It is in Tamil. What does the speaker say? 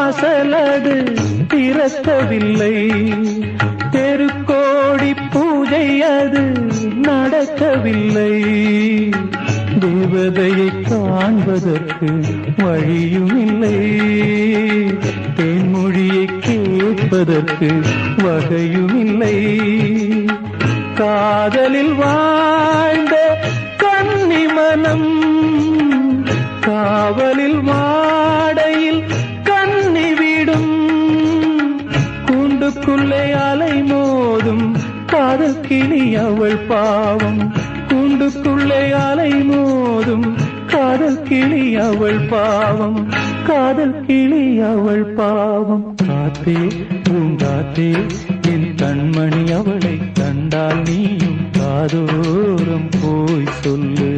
வாசலது திறக்கவில்லை, தெருக்கோடி பூஜை அது நடக்கவில்லை. தேவதையை காண்பதற்கு வழியும் இல்லை, தேன்மொழியை கேட்பதற்கு வகையும் இல்லை. காதலில் வாழ்ந்த கன்னி மனம் காவலில் மாடையில் கன்னி விடும். கூண்டுக்குள்ளே அலை மோதும் காதல் கிளி அவள் பாவம், கூண்டுக்குள்ளே அலை மோதும் காதல் கிளி அவள் பாவம், காதல் கிளி அவள் பாவம். காத்தே பூங்காத்தே என் கண்மணி அவளை கண்டால் நீயும் காதோரம் போய் சொல்லு.